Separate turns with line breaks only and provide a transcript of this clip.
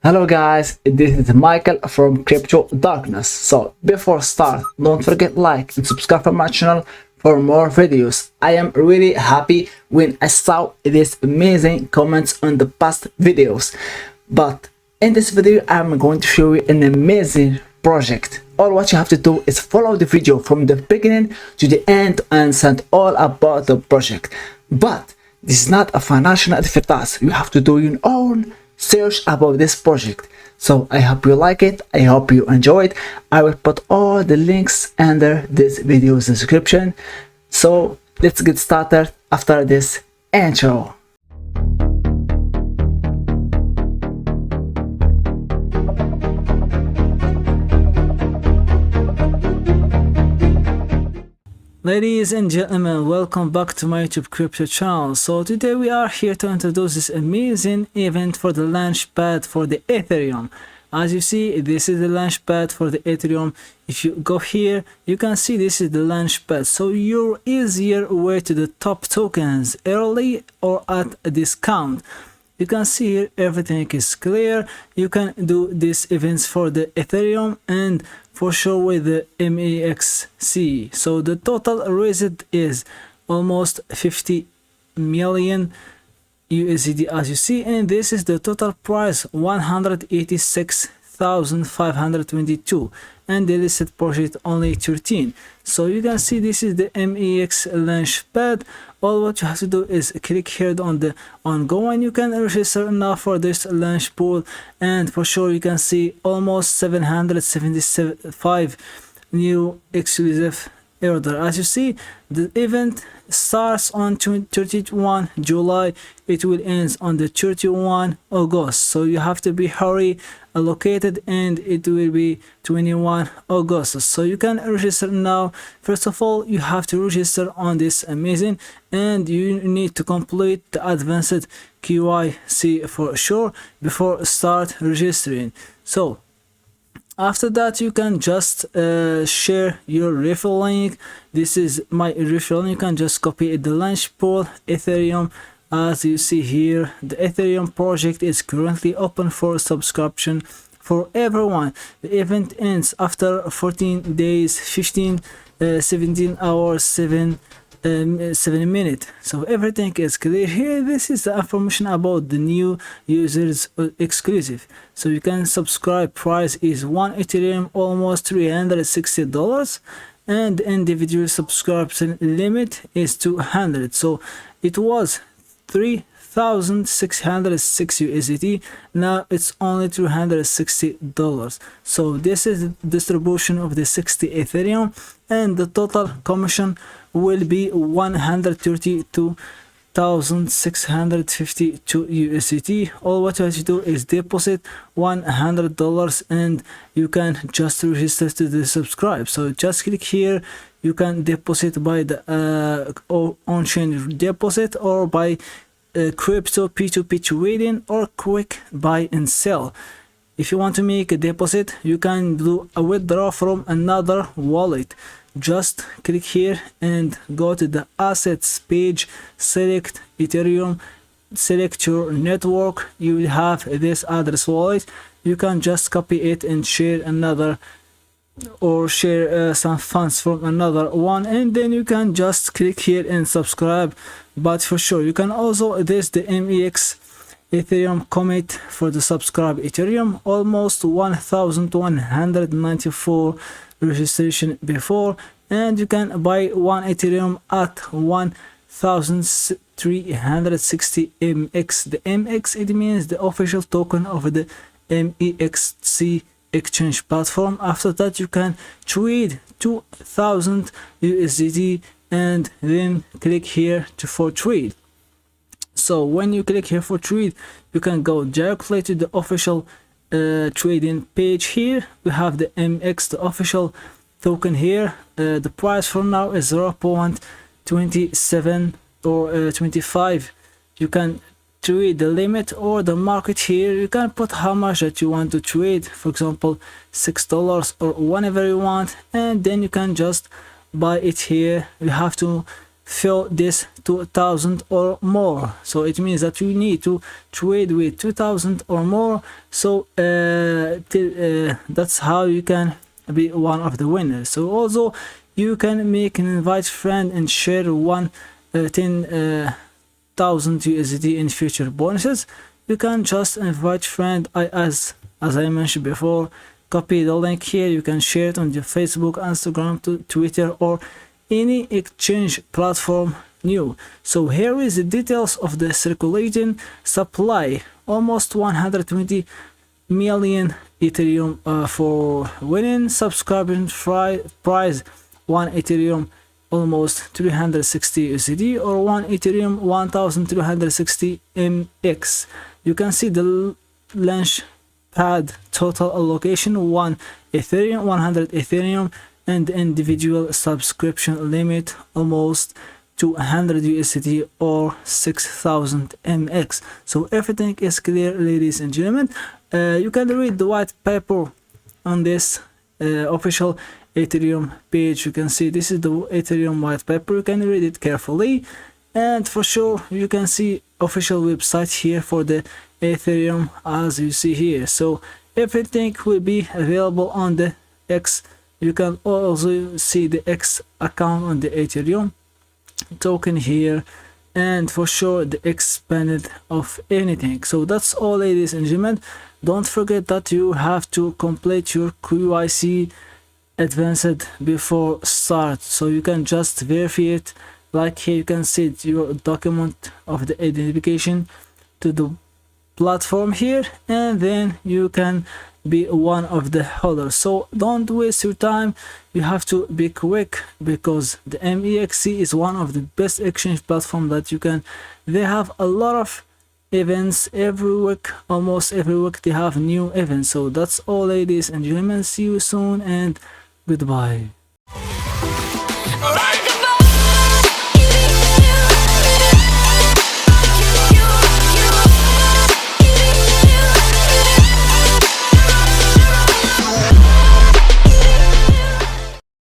Hello guys, this is Michael from Crypto Darkness. So before start, don't forget like and subscribe to my channel for more videos. I am really happy when I saw these amazing comments on the past videos. But in this video, I'm going to show you an amazing project. All what you have to do is follow the video from the beginning to the end and understand all about the project. But this is not a financial advertise. You have to do your own search about this project. So I hope you like it, I hope you enjoy it. I will put all the links under this video's description. So let's get started after this intro. Ladies and gentlemen, welcome back to my YouTube crypto channel. So today we are here to introduce this amazing event for the Launchpad for the Ethereum. As you see, this is the Launchpad for the Ethereum. If you go here, you can see this is the Launchpad. So your easier way to the top tokens early or at a discount. You can see here everything is clear. You can do these events for the Ethereum and for sure with the MEXC. So the total raised is almost 50 million USD as you see, and this is the total price 186,522, and the listed project only 13. So you can see this is the MEXC Launchpad. All what you have to do is click here on the ongoing. You can register now for this launch pool, and for sure you can see almost 775 new exclusive order. As you see, the event starts on 31 July. It will end on the 31 August. So you have to be hurry allocated, and it will be 21 August. So you can register now. First of all, you have to register on this amazing, and you need to complete the advanced KYC for sure before start registering. So after that, you can just share your referral link. This is my referral link. You can just copy the launch pool Ethereum. As you see here, the Ethereum project is currently open for subscription for everyone. The event ends after 14 days, 17 hours, 7 minutes. So everything is clear here. This is the information about the new users exclusive. So you can subscribe. Price is 1 Ethereum, almost $360, and the individual subscription limit is 200. So it was 3,606 USD. Now it's only $360. So this is the distribution of the 60 Ethereum, and the total commission will be 132,652 USD. All what you have to do is deposit $100, and you can just register to the subscribe. So just click here. You can deposit by the on-chain deposit, or by crypto P2P trading, or quick buy and sell. If you want to make a deposit, you can do a withdraw from another wallet. Just click here and go to the assets page, select Ethereum, select your network. You will have this address wallet. You can just copy it and share another, or share some funds from another one, and then you can just click here and subscribe. But for sure you can also this the MEXC Ethereum commit for the subscribe Ethereum, almost 1,194 registration before, and you can buy 1 Ethereum at 1,360 MX. The MX, it means the official token of the MEXC Exchange platform. After that, you can trade 2,000 USD, and then click here for trade. So when you click here for trade, you can go directly to the official trading page. Here we have the MX, the official token here. The price for now is 0.27 or 25. You can trade the limit or the market here. You can put how much that you want to trade, for example $6 or whenever you want, and then you can just buy it here. You have to fill this 2000 or more. So it means that you need to trade with 2000 or more. So that's how you can be one of the winners. So also you can make an invite friend and share 10,000 USD in future bonuses. You can just invite friend, as I mentioned before, copy the link here. You can share it on your Facebook, Instagram, Twitter, or any exchange platform new. So here is the details of the circulating supply: almost 120 million Ethereum for winning. Subscription price 1 Ethereum almost 360 USD, or 1 Ethereum 1360 MEXC. You can see the Launchpad total allocation: 1 Ethereum, 100 Ethereum, and the individual subscription limit almost 200 USD or 6000 MEXC. So everything is clear, ladies and gentlemen. You can read the white paper on this official Ethereum page. You can see this is the Ethereum white paper. You can read it carefully, and for sure you can see official website here for the Ethereum, as you see here. So everything will be available on the X. You can also see the X account on the Ethereum token here, and for sure the expanded of anything. So that's all, ladies and gentlemen. Don't forget that you have to complete your KYC advanced before start, so you can just verify it. Like here you can see your document of the identification to the platform here, and then you can be one of the holders. So don't waste your time, you have to be quick, because the MEXC is one of the best exchange platform that you can. They have a lot of events every week, almost every week they have new events. So that's all, ladies and gentlemen. See you soon and goodbye.